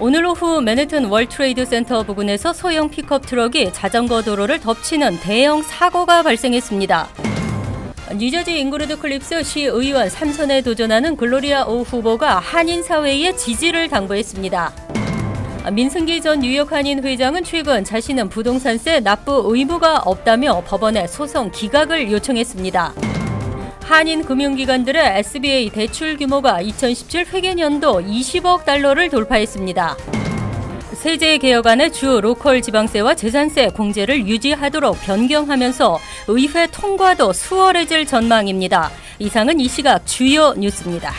오늘 오후 맨해튼 월트레이드 센터 부근에서 소형 픽업 트럭이 자전거 도로를 덮치는 대형 사고가 발생했습니다. 뉴저지 잉그루드 클립스 시의원 3선에 도전하는 글로리아 오 후보가 한인사회에 지지를 당부했습니다. 민승기 전 뉴욕 한인 회장은 최근 자신은 부동산세 납부 의무가 없다며 법원에 소송 기각을 요청했습니다. 한인 금융기관들의 SBA 대출 규모가 2017 회계년도 20억 달러를 돌파했습니다. 세제 개혁안의 주 로컬 지방세와 재산세 공제를 유지하도록 변경하면서 의회 통과도 수월해질 전망입니다. 이상은 이 시각 주요 뉴스입니다.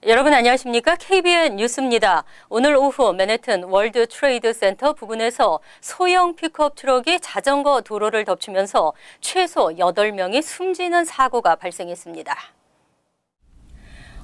여러분 안녕하십니까? KBN 뉴스입니다. 오늘 오후 맨해튼 월드 트레이드 센터 부근에서 소형 픽업 트럭이 자전거 도로를 덮치면서 최소 8명이 숨지는 사고가 발생했습니다.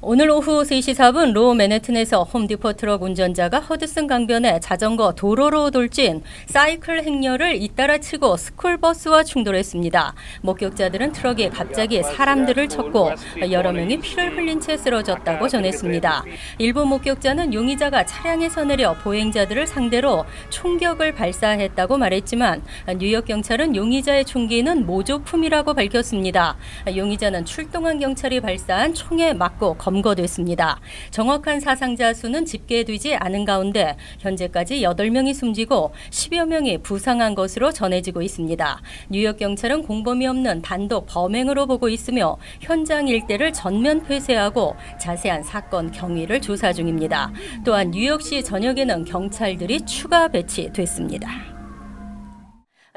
오늘 오후 3시 4분 로 맨해튼에서 홈디포 트럭 운전자가 허드슨 강변에 자전거 도로로 돌진 사이클 행렬을 잇따라 치고 스쿨버스와 충돌했습니다. 목격자들은 트럭이 갑자기 사람들을 쳤고 여러 명이 피를 흘린 채 쓰러졌다고 전했습니다. 일부 목격자는 용의자가 차량에서 내려 보행자들을 상대로 총격을 발사했다고 말했지만 뉴욕 경찰은 용의자의 총기는 모조품이라고 밝혔습니다. 용의자는 출동한 경찰이 발사한 총에 맞고 검거됐습니다. 정확한 사상자 수는 집계되지 않은 가운데 현재까지 8명이 숨지고 10여 명이 부상한 것으로 전해지고 있습니다. 뉴욕 경찰은 공범이 없는 단독 범행으로 보고 있으며 현장 일대를 전면 폐쇄하고 자세한 사건 경위를 조사 중입니다. 또한 뉴욕시 전역에는 경찰들이 추가 배치됐습니다.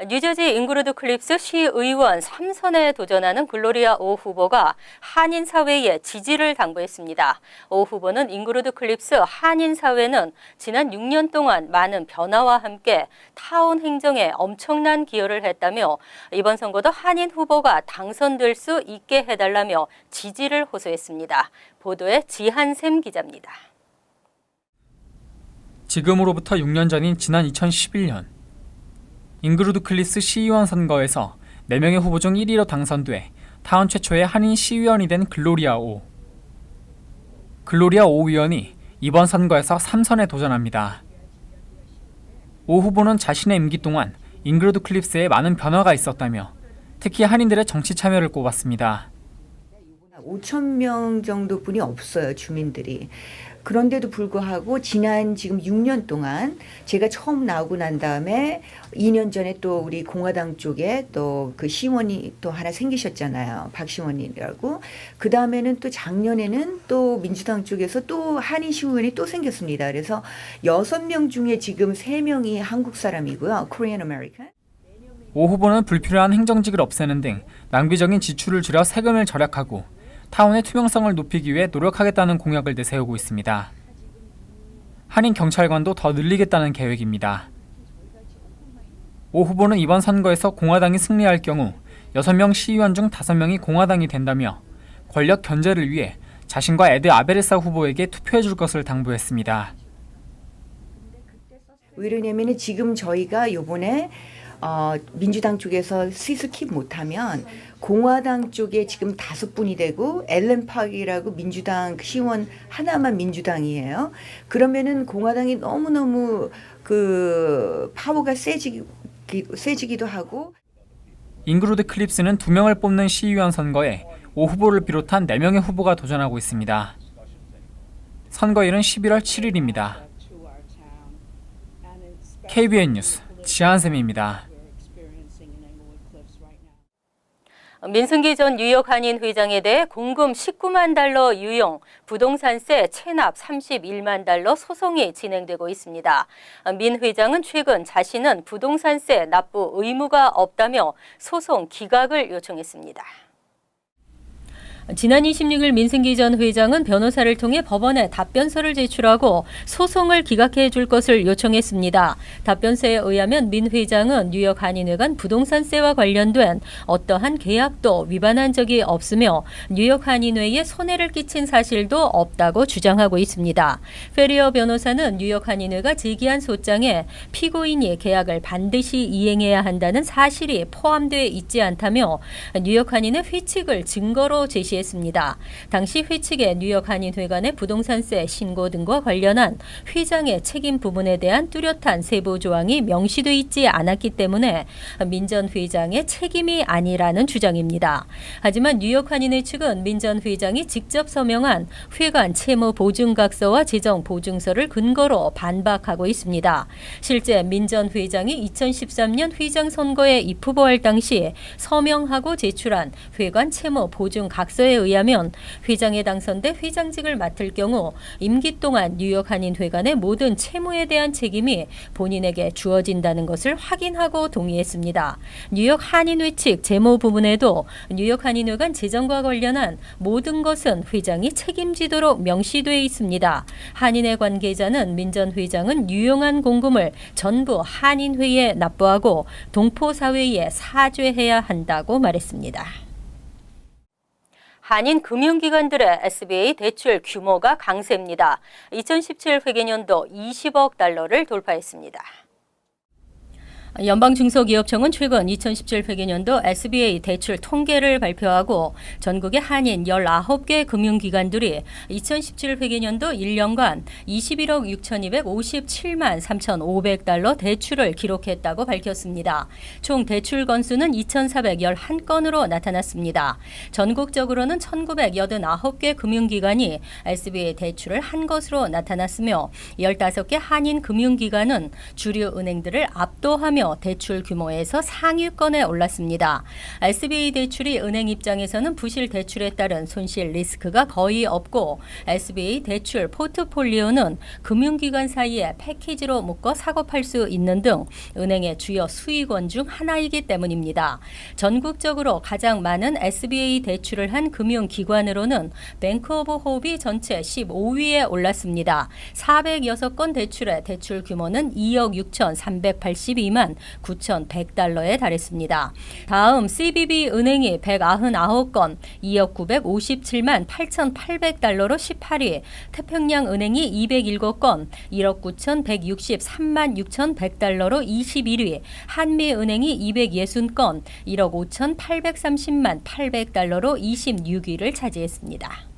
뉴저지 잉그루드 클립스 시의원 3선에 도전하는 글로리아 오 후보가 한인사회에 지지를 당부했습니다. 오 후보는 잉그루드 클립스 한인사회는 지난 6년 동안 많은 변화와 함께 타운 행정에 엄청난 기여를 했다며 이번 선거도 한인 후보가 당선될 수 있게 해달라며 지지를 호소했습니다. 보도에 지한샘 기자입니다. 지금으로부터 6년 전인 지난 2011년 잉그루드 클립스 시의원 선거에서 4명의 후보 중 1위로 당선돼 타운 최초의 한인 시의원이 된 글로리아 오. 글로리아 오 의원이 이번 선거에서 3선에 도전합니다. 오 후보는 자신의 임기 동안 잉그루드 클립스에 많은 변화가 있었다며 특히 한인들의 정치 참여를 꼽았습니다. 5,000명 정도 분이 없어요, 주민들이. 그런데도 불구하고 지난 지금 6년 동안 제가 처음 나오고 난 다음에 2년 전에 또 우리 공화당 쪽에 또 그 시의원이 또 하나 생기셨잖아요. 박시원이라고. 그 다음에는 또 작년에는 또 민주당 쪽에서 또 한인 시의원이 또 생겼습니다. 그래서 6명 중에 지금 3명이 한국 사람이고요. Korean American. 오 후보는 불필요한 행정직을 없애는 등 낭비적인 지출을 줄여 세금을 절약하고 타운의 투명성을 높이기 위해 노력하겠다는 공약을 내세우고 있습니다. 한인 경찰관도 더 늘리겠다는 계획입니다. 오 후보는 이번 선거에서 공화당이 승리할 경우 6명 시의원 중 5명이 공화당이 된다며 권력 견제를 위해 자신과 에드 아베레사 후보에게 투표해 줄 것을 당부했습니다. 왜냐면 지금 저희가 요번에 민주당 쪽에서 시스 킵 못하면 공화당 쪽에 지금 5분이 되고 앨런 파기라고 민주당 시의원 하나만 민주당이에요. 그러면은 공화당이 너무너무 그 파워가 세지기도 하고. 잉그루드 클립스는 2명을 뽑는 시의원 선거에 오 후보를 비롯한 4명의 후보가 도전하고 있습니다. 선거일은 11월 7일입니다. KBN 뉴스 지한샘입니다. 민승기 전 뉴욕 한인 회장에 대해 공금 19만 달러 유용, 부동산세 체납 31만 달러 소송이 진행되고 있습니다. 민 회장은 최근 자신은 부동산세 납부 의무가 없다며 소송 기각을 요청했습니다. 지난 26일 민승기 전 회장은 변호사를 통해 법원에 답변서를 제출하고 소송을 기각해 줄 것을 요청했습니다. 답변서에 의하면 민 회장은 뉴욕 한인회관 부동산세와 관련된 어떠한 계약도 위반한 적이 없으며 뉴욕 한인회에 손해를 끼친 사실도 없다고 주장하고 있습니다. 페리어 변호사는 뉴욕 한인회가 제기한 소장에 피고인이 계약을 반드시 이행해야 한다는 사실이 포함되어 있지 않다며 뉴욕 한인회 회칙을 증거로 제시 제시했습니다. 당시 회 측의 뉴욕 한인회관의 부동산세 신고 등과 관련한 회장의 책임 부분에 대한 뚜렷한 세부 조항이 명시돼 있지 않았기 때문에 민 전 회장의 책임이 아니라는 주장입니다. 하지만 뉴욕 한인회 측은 민 전 회장이 직접 서명한 회관 채무 보증각서와 재정 보증서를 근거로 반박하고 있습니다. 실제 민 전 회장이 2013년 회장 선거에 입후보할 당시 서명하고 제출한 회관 채무 보증각서에 의하면 회장에 당선돼 회장직을 맡을 경우 임기 동안 뉴욕 한인회관의 모든 채무에 대한 책임이 본인에게 주어진다는 것을 확인하고 동의했습니다. 뉴욕 한인회 측 재무 부분에도 뉴욕 한인회관 재정과 관련한 모든 것은 회장이 책임지도록 명시되어 있습니다. 한인회 관계자는 민 전 회장은 유용한 공금을 전부 한인회에 납부하고 동포사회에 사죄해야 한다고 말했습니다. 한인 금융기관들의 SBA 대출 규모가 강세입니다. 2017 회계년도 20억 달러를 돌파했습니다. 연방중소기업청은 최근 2017 회계년도 SBA 대출 통계를 발표하고 전국의 한인 19개 금융기관들이 2017 회계년도 1년간 21억 6,257만 3,500달러 대출을 기록했다고 밝혔습니다. 총 대출 건수는 2,411건으로 나타났습니다. 전국적으로는 1,989개 금융기관이 SBA 대출을 한 것으로 나타났으며 15개 한인 금융기관은 주류 은행들을 압도하며 대출 규모에서 상위권에 올랐습니다. SBA 대출이 은행 입장에서는 부실 대출에 따른 손실 리스크가 거의 없고 SBA 대출 포트폴리오는 금융기관 사이에 패키지로 묶어 사고 팔 수 있는 등 은행의 주요 수익원 중 하나이기 때문입니다. 전국적으로 가장 많은 SBA 대출을 한 금융기관으로는 뱅크 오브 호흡이 전체 15위에 올랐습니다. 406건 대출의 대출 규모는 2억 6,382만 9,100달러에 달했습니다. 다음 CBB 은행이 199건 2억 957만 8,800달러로 18위, 태평양 은행이 207건 1억 9,163만 6,100달러로 21위, 한미은행이 260건 1억 5,830만 800달러로 26위를 차지했습니다.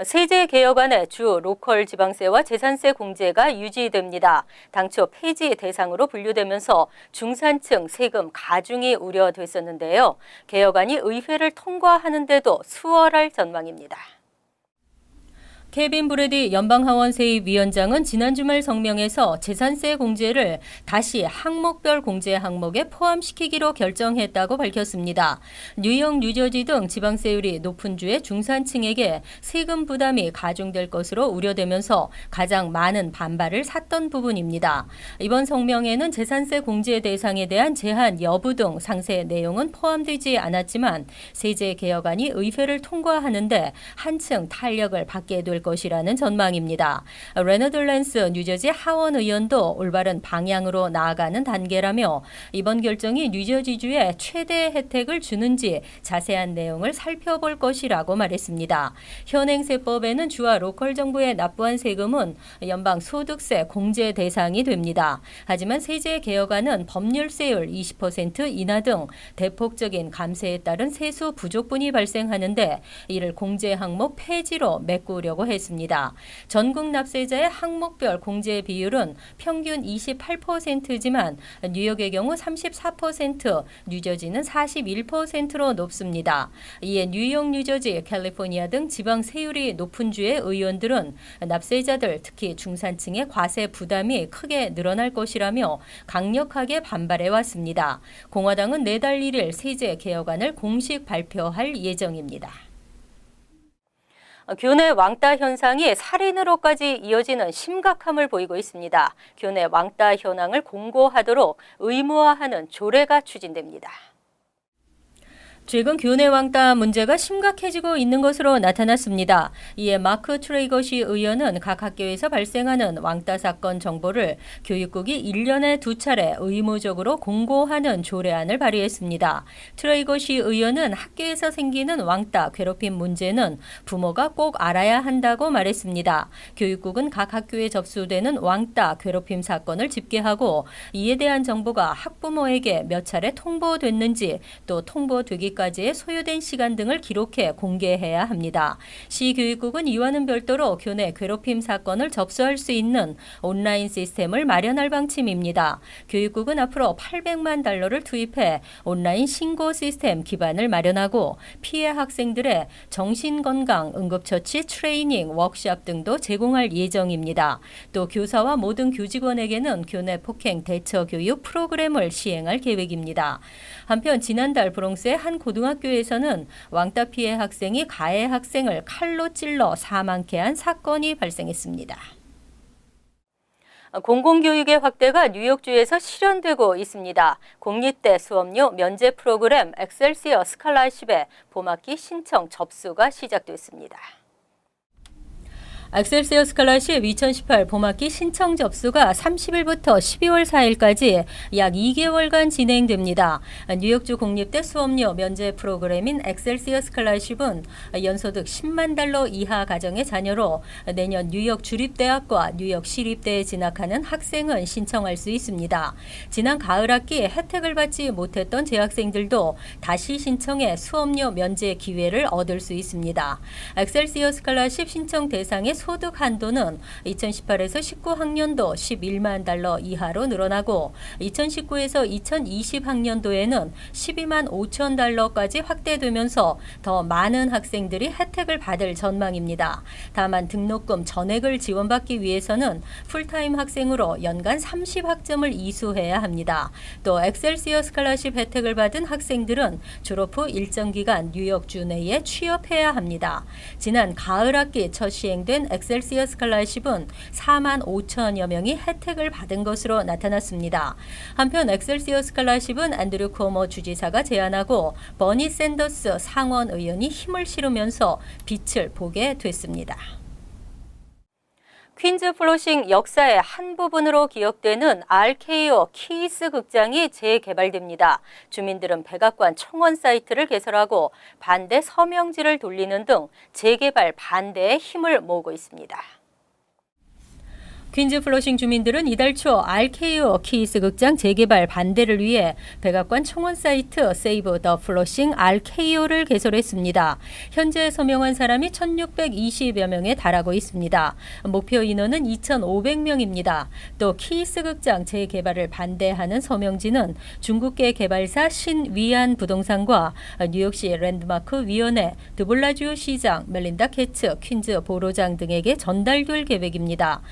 세제 개혁안의 주 로컬 지방세와 재산세 공제가 유지됩니다. 당초 폐지 대상으로 분류되면서 중산층 세금 가중이 우려됐었는데요. 개혁안이 의회를 통과하는데도 수월할 전망입니다. 케빈 브래디 연방하원세입위원장은 지난 주말 성명에서 재산세 공제를 다시 항목별 공제 항목에 포함시키기로 결정했다고 밝혔습니다. 뉴욕, 뉴저지 등 지방세율이 높은 주의 중산층에게 세금 부담이 가중될 것으로 우려되면서 가장 많은 반발을 샀던 부분입니다. 이번 성명에는 재산세 공제 대상에 대한 제한 여부 등 상세 내용은 포함되지 않았지만 세제 개혁안이 의회를 통과하는데 한층 탄력을 받게 될 것이라는 전망입니다. 레너드 랜스 뉴저지 하원 의원도 올바른 방향으로 나아가는 단계라며 이번 결정이 뉴저지주에 최대 혜택을 주는지 자세한 내용을 살펴볼 것이라고 말했습니다. 현행 세법에는 주와 로컬 정부에 납부한 세금은 연방 소득세 공제 대상이 됩니다. 하지만 세제 개혁안은 법률세율 20% 인하 등 대폭적인 감세에 따른 세수 부족분이 발생하는데 이를 공제 항목 폐지로 메꾸려고 했습니다. 전국 납세자의 항목별 공제 비율은 평균 28%지만 뉴욕의 경우 34%, 뉴저지는 41%로 높습니다. 이에 뉴욕, 뉴저지, 캘리포니아 등 지방 세율이 높은 주의 의원들은 납세자들 특히 중산층의 과세 부담이 크게 늘어날 것이라며 강력하게 반발해 왔습니다. 공화당은 내달 1일 세제 개혁안을 공식 발표할 예정입니다. 교내 왕따 현상이 살인으로까지 이어지는 심각함을 보이고 있습니다. 교내 왕따 현황을 공고하도록 의무화하는 조례가 추진됩니다. 최근 교내 왕따 문제가 심각해지고 있는 것으로 나타났습니다. 이에 마크 트레이거시 의원은 각 학교에서 발생하는 왕따 사건 정보를 교육국이 1년에 2차례 의무적으로 공고하는 조례안을 발의했습니다. 트레이거시 의원은 학교에서 생기는 왕따, 괴롭힘 문제는 부모가 꼭 알아야 한다고 말했습니다. 교육국은 각 학교에 접수되는 왕따, 괴롭힘 사건을 집계하고 이에 대한 정보가 학부모에게 몇 차례 통보됐는지 또 통보되기 어디까지의 소요된 시간 등을 기록해 공개해야 합니다. 시교육국은 이와는 별도로 교내 괴롭힘 사건을 접수할 수 있는 온라인 시스템을 마련할 방침입니다. 교육국은 앞으로 $800만 투입해 온라인 신고 시스템 기반을 마련하고 피해 학생들의 정신건강, 응급처치, 트레이닝, 워크숍 등도 제공할 예정입니다. 또 교사와 모든 교직원에게는 교내 폭행 대처 교육 프로그램을 시행할 계획입니다. 한편 지난달 브롱스의 한 고등학교에서는 왕따 피해 학생이 가해 학생을 칼로 찔러 사망케 한 사건이 발생했습니다. 공공교육의 확대가 뉴욕주에서 실현되고 있습니다. 공립대 수업료 면제 프로그램 엑셀시어 스칼라십의 봄학기 신청 접수가 시작됐습니다. 엑셀시어 스칼라십 2018 봄학기 신청 접수가 30일부터 12월 4일까지 약 2개월간 진행됩니다. 뉴욕주 공립대 수업료 면제 프로그램인 엑셀시어 스칼라십은 연소득 $10만 이하 가정의 자녀로 내년 뉴욕 주립대학과 뉴욕 시립대에 진학하는 학생은 신청할 수 있습니다. 지난 가을 학기 혜택을 받지 못했던 재학생들도 다시 신청해 수업료 면제 기회를 얻을 수 있습니다. 엑셀시어 스칼라십 신청 대상의 소득 한도는 2018에서 19학년도 $11만 이하로 늘어나고 2019에서 2020학년도에는 $12만 5천 확대되면서 더 많은 학생들이 혜택을 받을 전망입니다. 다만 등록금 전액을 지원받기 위해서는 풀타임 학생으로 연간 30학점을 이수해야 합니다. 또 엑셀시어 스칼라십 혜택을 받은 학생들은 졸업 후 일정 기간 뉴욕주 내에 취업해야 합니다. 지난 가을 학기 첫 시행된 엑셀시어 스칼라십은 4만 5천여 명이 혜택을 받은 것으로 나타났습니다. 한편 엑셀시어 스칼라십은 앤드류 쿠오모 주지사가 제안하고 버니 샌더스 상원 의원이 힘을 실으면서 빛을 보게 됐습니다. 퀸즈 플러싱 역사의 한 부분으로 기억되는 RKO 키스 극장이 재개발됩니다. 주민들은 백악관 청원 사이트를 개설하고 반대 서명지를 돌리는 등 재개발 반대에 힘을 모으고 있습니다. 퀸즈 플러싱 주민들은 이달 초 RKO 키스 극장 재개발 반대를 위해 백악관 청원 사이트 Save the Flushing RKO를 개설했습니다. 현재 서명한 사람이 1,620여 명에 달하고 있습니다. 목표 인원은 2,500명입니다. 또 키스 극장 재개발을 반대하는 서명지는 중국계 개발사 신위안 부동산과 뉴욕시 랜드마크 위원회, 드블라지오 시장, 멜린다 게츠, 퀸즈 보로장 등에게 전달될 계획입니다.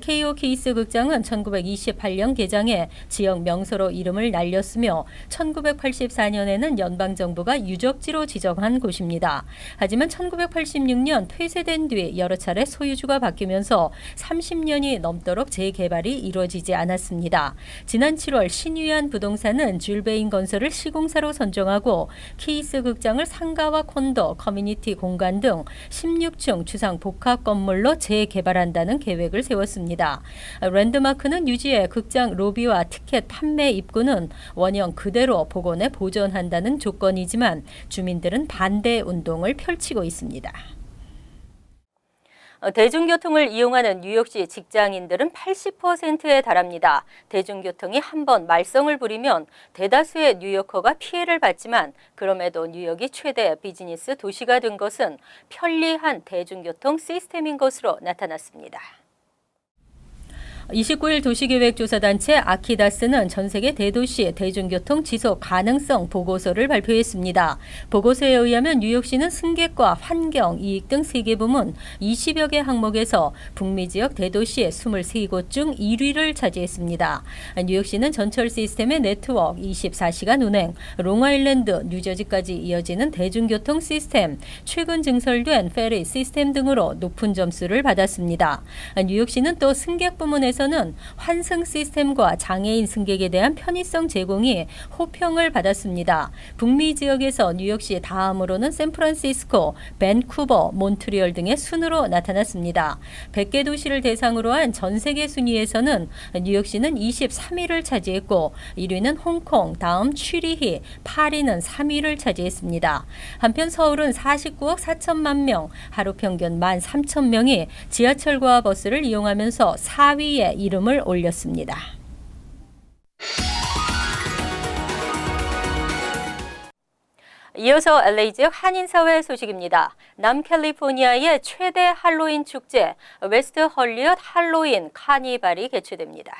RKO 키스 극장은 1928년 개장해 지역 명소로 이름을 날렸으며 1984년에는 연방정부가 유적지로 지정한 곳입니다. 하지만 1986년 폐쇄된 뒤 여러 차례 소유주가 바뀌면서 30년이 넘도록 재개발이 이루어지지 않았습니다. 지난 7월 신위안 부동산은 줄베인 건설을 시공사로 선정하고 키스 극장을 상가와 콘도, 커뮤니티 공간 등 16층 주상 복합 건물로 재개발한다는 계획을 세웠습니다. 랜드마크는 유지해 극장 로비와 티켓 판매 입구는 원형 그대로 복원해 보존한다는 조건이지만 주민들은 반대 운동을 펼치고 있습니다. 대중교통을 이용하는 뉴욕시 직장인들은 80%에 달합니다. 대중교통이 한번 말썽을 부리면 대다수의 뉴요커가 피해를 받지만 그럼에도 뉴욕이 최대 비즈니스 도시가 된 것은 편리한 대중교통 시스템인 것으로 나타났습니다. 29일 도시계획조사단체 아키다스는 전 세계 대도시 대중교통 지속 가능성 보고서를 발표했습니다. 보고서에 의하면 뉴욕시는 승객과 환경, 이익 등 3개 부문 20여 개 항목에서 북미 지역 대도시 23곳 중 1위를 차지했습니다. 뉴욕시는 전철 시스템의 네트워크, 24시간 운행, 롱아일랜드, 뉴저지까지 이어지는 대중교통 시스템, 최근 증설된 페리 시스템 등으로 높은 점수를 받았습니다. 뉴욕시는 또 승객 부문에서 는 환승 시스템과 장애인 승객에 대한 편의성 제공이 호평을 받았습니다. 북미 지역에서 뉴욕시 다음으로는 샌프란시스코, 밴쿠버, 몬트리올 등의 순으로 나타났습니다. 100개 도시를 대상으로 한 전 세계 순위에서는 뉴욕시는 23위를 차지했고 1위는 홍콩, 다음 취리히, 파리는 3위를 차지했습니다. 한편 서울은 49억 4천만 명, 하루 평균 13,000명이 지하철과 버스를 이용하면서 4위에 이름을 올렸습니다. 이어서 LA 지역 한인사회 소식입니다. 남캘리포니아의 최대 할로윈 축제 웨스트 헐리우드 할로윈 카니발이 개최됩니다.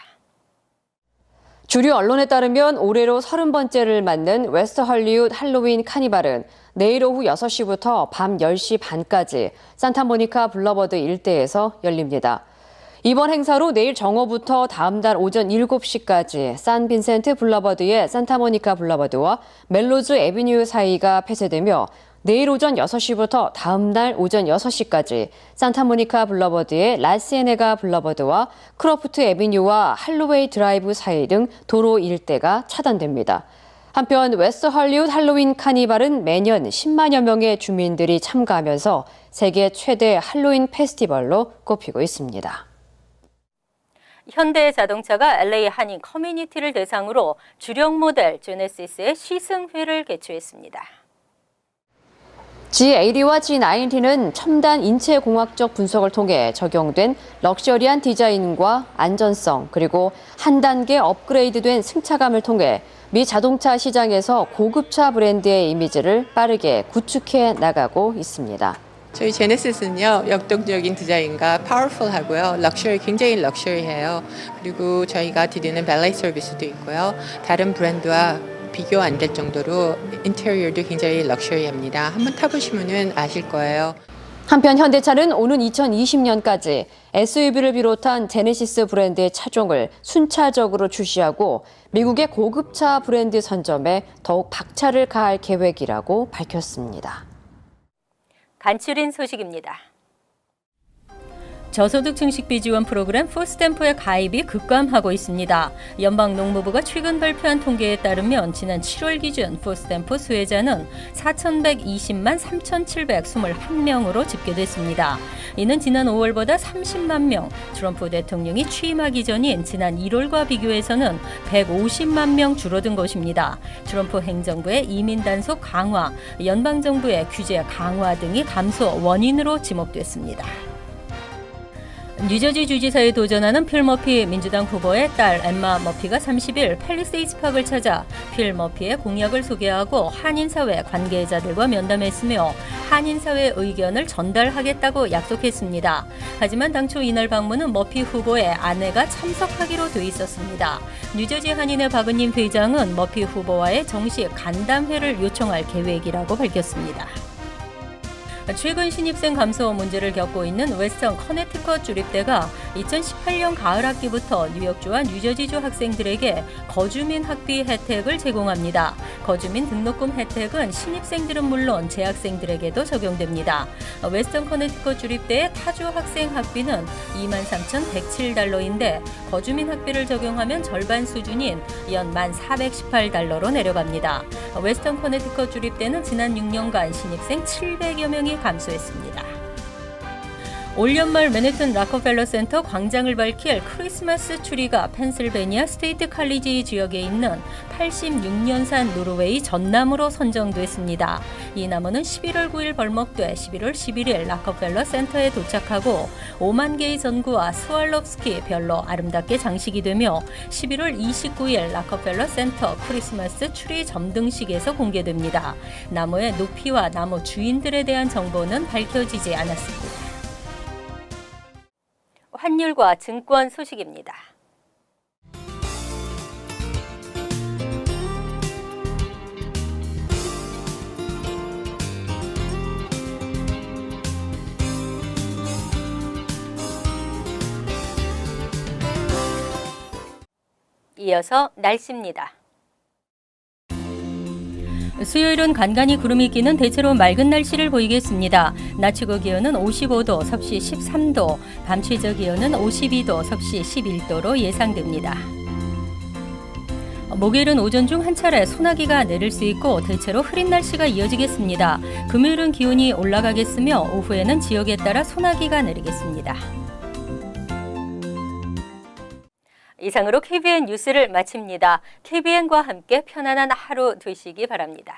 주류 언론에 따르면 올해로 30번째를 맞는 웨스트 헐리우드 할로윈 카니발은 내일 오후 6시부터 밤 10시 반까지 산타모니카 블러버드 일대에서 열립니다. 이번 행사로 내일 정오부터 다음 달 오전 7시까지 산 빈센트 블러버드의 산타모니카 블러버드와 멜로즈 애비뉴 사이가 폐쇄되며 내일 오전 6시부터 다음 날 오전 6시까지 산타모니카 블러버드의 라시에네가 블러버드와 크로프트 애비뉴와 할로웨이 드라이브 사이 등 도로 일대가 차단됩니다. 한편 웨스트 헐리우드 할로윈 카니발은 매년 10만여 명의 주민들이 참가하면서 세계 최대 할로윈 페스티벌로 꼽히고 있습니다. 현대자동차가 LA 한인 커뮤니티를 대상으로 주력 모델 제네시스의 시승회를 개최했습니다. G80와 G90는 첨단 인체공학적 분석을 통해 적용된 럭셔리한 디자인과 안전성 그리고 한 단계 업그레이드된 승차감을 통해 미 자동차 시장에서 고급차 브랜드의 이미지를 빠르게 구축해 나가고 있습니다. 저희 제네시스는요, 역동적인 디자인과 파워풀하고요, 굉장히 럭셔리해요. 그리고 저희가 드리는 밸리 서비스도 있고요. 다른 브랜드와 비교 안 될 정도로 인테리어도 굉장히 럭셔리합니다. 한번 타보시면 아실 거예요. 한편 현대차는 오는 2020년까지 SUV를 비롯한 제네시스 브랜드의 차종을 순차적으로 출시하고 미국의 고급차 브랜드 선점에 더욱 박차를 가할 계획이라고 밝혔습니다. 간추린 소식입니다. 저소득 증식비 지원 프로그램 푸스탬프의 가입이 급감하고 있습니다. 연방농무부가 최근 발표한 통계에 따르면 지난 7월 기준 푸스탬프 수혜자는 4,120만 3,721명으로 집계됐습니다. 이는 지난 5월보다 30만 명, 트럼프 대통령이 취임하기 전인 지난 1월과 비교해서는 150만 명 줄어든 것입니다. 트럼프 행정부의 이민 단속 강화, 연방정부의 규제 강화 등이 감소 원인으로 지목됐습니다. 뉴저지 주지사에 도전하는 필 머피 민주당 후보의 딸 엠마 머피가 30일 팰리세이드 팍을 찾아 필 머피의 공약을 소개하고 한인사회 관계자들과 면담했으며 한인사회 의견을 전달하겠다고 약속했습니다. 하지만 당초 이날 방문은 머피 후보의 아내가 참석하기로 돼 있었습니다. 뉴저지 한인회 박은님 회장은 머피 후보와의 정식 간담회를 요청할 계획이라고 밝혔습니다. 최근 신입생 감소 문제를 겪고 있는 웨스턴 커네티컷 주립대가 2018년 가을 학기부터 뉴욕주와 뉴저지주 학생들에게 거주민 학비 혜택을 제공합니다. 거주민 등록금 혜택은 신입생들은 물론 재학생들에게도 적용됩니다. 웨스턴 커네티컷 주립대의 타주 학생 학비는 23,107달러인데 거주민 학비를 적용하면 절반 수준인 연 1,418달러로 내려갑니다. 웨스턴 커네티컷 주립대는 지난 6년간 신입생 700여 명이 감소했습니다. 올 연말 맨해튼 락커펠러 센터 광장을 밝힐 크리스마스 추리가 펜실베니아 스테이트 칼리지 지역에 있는 86년산 노르웨이 전나무로 선정됐습니다. 이 나무는 11월 9일 벌목돼 11월 11일 락커펠러 센터에 도착하고 5만 개의 전구와 스왈롭스키 별로 아름답게 장식이 되며 11월 29일 락커펠러 센터 크리스마스 추리 점등식에서 공개됩니다. 나무의 높이와 나무 주인들에 대한 정보는 밝혀지지 않았습니다. 환율과 증권 소식입니다. 이어서 날씨입니다. 수요일은 간간히 구름이 끼는 대체로 맑은 날씨를 보이겠습니다. 낮 최고 기온은 55도, 섭씨 13도, 밤 최저 기온은 52도, 섭씨 11도로 예상됩니다. 목요일은 오전 중 한 차례 소나기가 내릴 수 있고 대체로 흐린 날씨가 이어지겠습니다. 금요일은 기온이 올라가겠으며 오후에는 지역에 따라 소나기가 내리겠습니다. 이상으로 KBN 뉴스를 마칩니다. KBN과 함께 편안한 하루 되시기 바랍니다.